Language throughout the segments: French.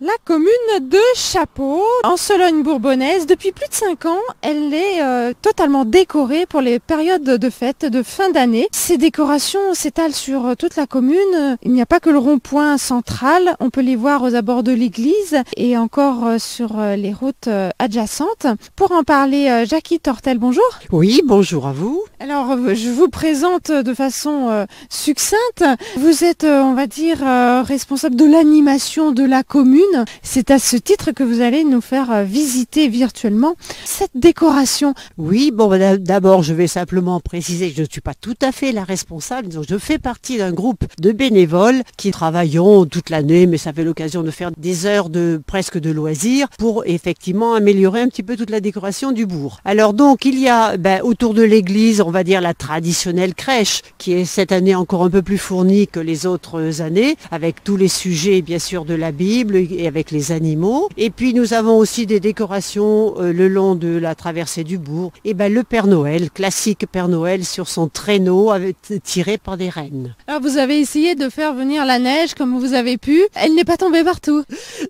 La commune de Chapot, en Sologne-Bourbonnaise, depuis plus de 5 ans, elle est totalement décorée pour les périodes de fête de fin d'année. Ces décorations s'étalent sur toute la commune. Il n'y a pas que le rond-point central, on peut les voir aux abords de l'église et encore sur les routes adjacentes. Pour en parler, Jackie Tortel, bonjour. Oui, bonjour à vous. Alors, je vous présente de façon succincte. Vous êtes, on va dire, responsable de l'animation de la commune. C'est à ce titre que vous allez nous faire visiter virtuellement cette décoration. Oui, bon, d'abord, je vais simplement préciser que je ne suis pas tout à fait la responsable. Donc, je fais partie d'un groupe de bénévoles qui travaillons toute l'année, mais ça fait l'occasion de faire des heures presque de loisirs pour effectivement améliorer un petit peu toute la décoration du bourg. Alors donc, il y a autour de l'église, on va dire la traditionnelle crèche, qui est cette année encore un peu plus fournie que les autres années, avec tous les sujets, bien sûr, de la Bible et avec les animaux. Et puis nous avons aussi des décorations le long de la traversée du bourg. Et le Père Noël, classique Père Noël sur son traîneau tiré par des rennes. Alors vous avez essayé de faire venir la neige comme vous avez pu. Elle n'est pas tombée partout.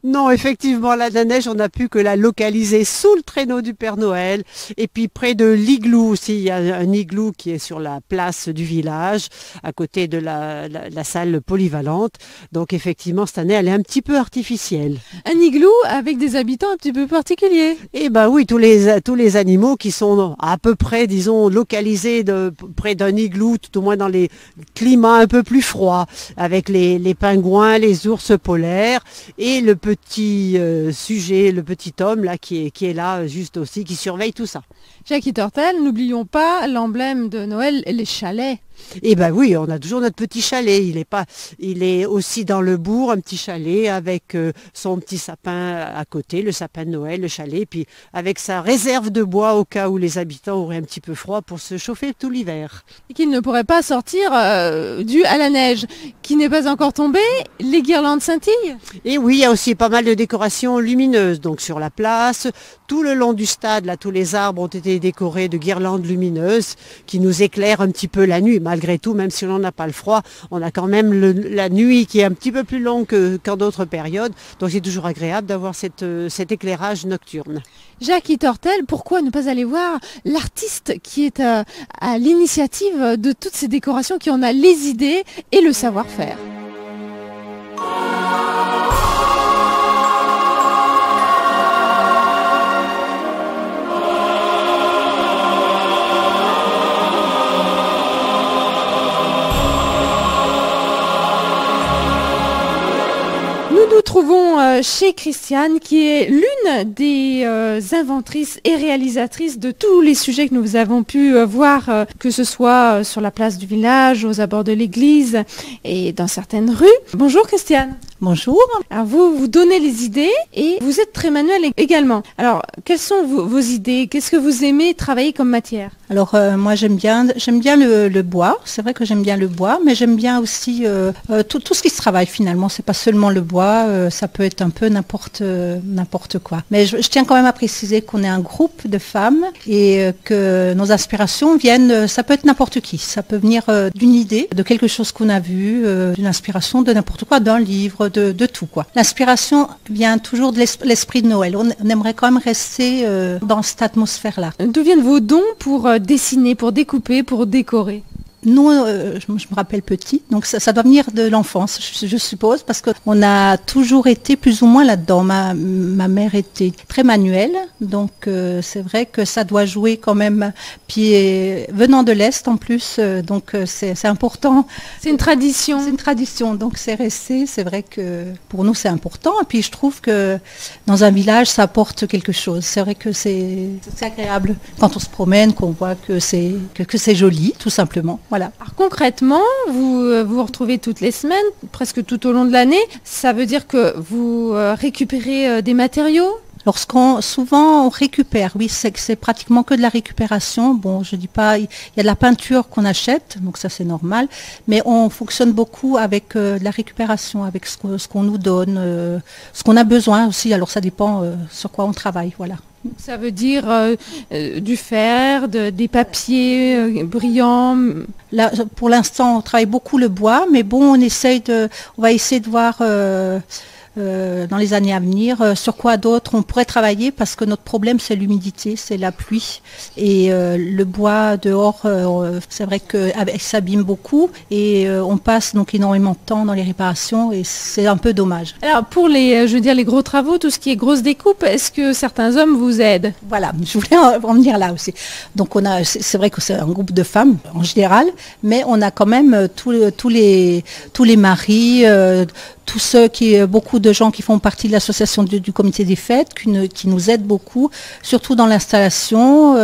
Non, effectivement, la neige, on n'a pu que la localiser sous le traîneau du Père Noël. Et puis près de l'igloo aussi, il y a un igloo qui est sur la place du village, à côté de la salle polyvalente. Donc effectivement, cette année, elle est un petit peu artificielle. Un igloo avec des habitants un petit peu particuliers. Eh ben oui, tous les animaux qui sont à peu près, disons, localisés près d'un igloo, tout au moins dans les climats un peu plus froids, avec les pingouins, les ours polaires et le petit sujet, le petit homme là qui est là juste aussi, qui surveille tout ça. Jackie Tortel, n'oublions pas l'emblème de Noël, les chalets. Eh ben oui, on a toujours notre petit chalet. Il est aussi dans le bourg, un petit chalet avec son petit sapin à côté, le sapin de Noël, le chalet, puis avec sa réserve de bois au cas où les habitants auraient un petit peu froid pour se chauffer tout l'hiver. Et qu'il ne pourrait pas sortir dû à la neige qui n'est pas encore tombée, les guirlandes scintillent. Et oui, il y a aussi pas mal de décorations lumineuses, donc sur la place, tout le long du stade, là, tous les arbres ont été décorés de guirlandes lumineuses qui nous éclairent un petit peu la nuit. Malgré tout, même si on n'a pas le froid, on a quand même la nuit qui est un petit peu plus longue qu'en d'autres périodes. Donc c'est toujours agréable d'avoir cet éclairage nocturne. Jackie Tortel, pourquoi ne pas aller voir l'artiste qui est à l'initiative de toutes ces décorations, qui en a les idées et le savoir-faire? Nous trouvons chez Christiane, qui est l'une des inventrices et réalisatrices de tous les sujets que nous avons pu voir, que ce soit sur la place du village, aux abords de l'église et dans certaines rues. Bonjour Christiane. Bonjour. Alors vous donnez les idées et vous êtes très manuel également. Alors quelles sont vos idées? Qu'est-ce que vous aimez travailler comme matière? Alors moi j'aime bien le bois. C'est vrai que j'aime bien le bois, mais j'aime bien aussi tout ce qui se travaille finalement. C'est pas seulement le bois, ça peut être un peu n'importe quoi. Mais je tiens quand même à préciser qu'on est un groupe de femmes et que nos inspirations viennent, ça peut être n'importe qui. Ça peut venir d'une idée, de quelque chose qu'on a vu, d'une inspiration de n'importe quoi, d'un livre, de tout quoi. L'inspiration vient toujours de l'esprit de Noël. On aimerait quand même rester dans cette atmosphère-là. D'où viennent vos dons pour dessiner, pour découper, pour décorer? Nous, je me rappelle petite, donc ça doit venir de l'enfance, je suppose, parce qu'on a toujours été plus ou moins là-dedans. Ma mère était très manuelle, donc c'est vrai que ça doit jouer quand même. Puis venant de l'Est en plus, donc c'est important. C'est une tradition. C'est une tradition, donc c'est resté. C'est vrai que pour nous c'est important. Et puis je trouve que dans un village ça apporte quelque chose. C'est vrai que c'est agréable quand on se promène, qu'on voit que c'est joli, tout simplement. Voilà. Alors, concrètement, vous vous retrouvez toutes les semaines, presque tout au long de l'année. Ça veut dire que vous récupérez des matériaux? Souvent on récupère, oui, c'est pratiquement que de la récupération. Bon, je dis pas, il y a de la peinture qu'on achète, donc ça c'est normal, mais on fonctionne beaucoup avec de la récupération, avec ce qu'on nous donne, ce qu'on a besoin aussi. Alors ça dépend sur quoi on travaille, voilà. Ça veut dire du fer, des papiers brillants. Là, pour l'instant, on travaille beaucoup le bois, mais bon, on va essayer de voir dans les années à venir. Sur quoi d'autre on pourrait travailler, parce que notre problème c'est l'humidité, c'est la pluie. Et le bois dehors, c'est vrai que s'abîme beaucoup et on passe donc énormément de temps dans les réparations et c'est un peu dommage. Alors pour les gros travaux, tout ce qui est grosse découpe, est-ce que certains hommes vous aident? Voilà, je voulais en venir là aussi. Donc c'est vrai que c'est un groupe de femmes en général, mais on a quand même tous les maris, beaucoup de gens qui font partie de l'association du comité des fêtes, qui nous aident beaucoup, surtout dans l'installation.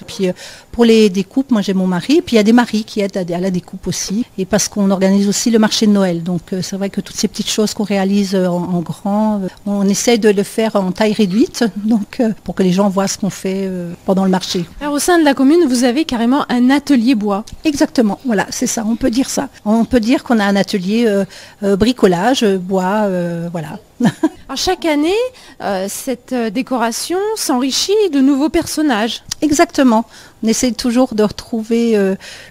Puis pour les découpes, moi j'ai mon mari, puis il y a des maris qui aident à la découpe aussi, et parce qu'on organise aussi le marché de Noël. Donc c'est vrai que toutes ces petites choses qu'on réalise en grand, on essaie de le faire en taille réduite, donc pour que les gens voient ce qu'on fait pendant le marché. Alors au sein de la commune, vous avez carrément un atelier bois. Exactement, voilà, c'est ça, on peut dire ça. On peut dire qu'on a un atelier bricolage, bois, voilà. Alors chaque année, cette décoration s'enrichit de nouveaux personnages. Exactement. On essaie toujours de retrouver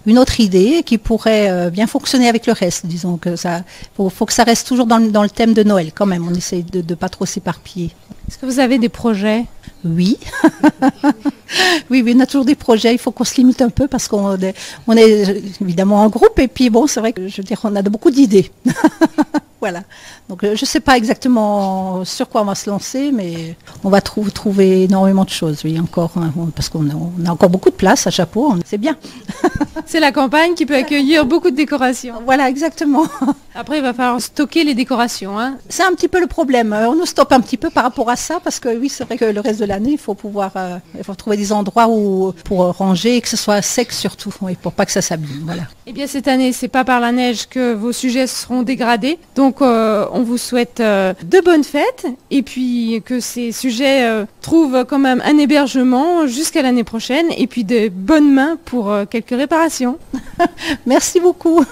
une autre idée qui pourrait bien fonctionner avec le reste. Disons que ça, faut que ça reste toujours dans le thème de Noël quand même. On essaie de ne pas trop s'éparpiller. Est-ce que vous avez des projets? Oui. Oui, on a toujours des projets. Il faut qu'on se limite un peu parce qu'on est évidemment en groupe. Et puis bon, c'est vrai que je veux dire, on a beaucoup d'idées. Voilà. Donc je ne sais pas exactement sur quoi on va se lancer, mais on va trouver énormément de choses, oui, encore, hein, parce qu'on a encore beaucoup de place à Chapeau, c'est bien. C'est la campagne qui peut accueillir beaucoup de décorations. Voilà, exactement. Après, il va falloir stocker les décorations. Hein. C'est un petit peu le problème. On nous stoppe un petit peu par rapport à ça, parce que oui, c'est vrai que le reste de l'année, il faut pouvoir trouver des endroits pour ranger et que ce soit sec surtout, oui, pour pas que ça s'abîme. Voilà. Eh bien, cette année, c'est pas par la neige que vos sujets seront dégradés. Donc, on vous souhaite de bonnes fêtes et puis que ces sujets trouvent quand même un hébergement jusqu'à l'année prochaine et puis de bonnes mains pour quelques réparations. Merci beaucoup.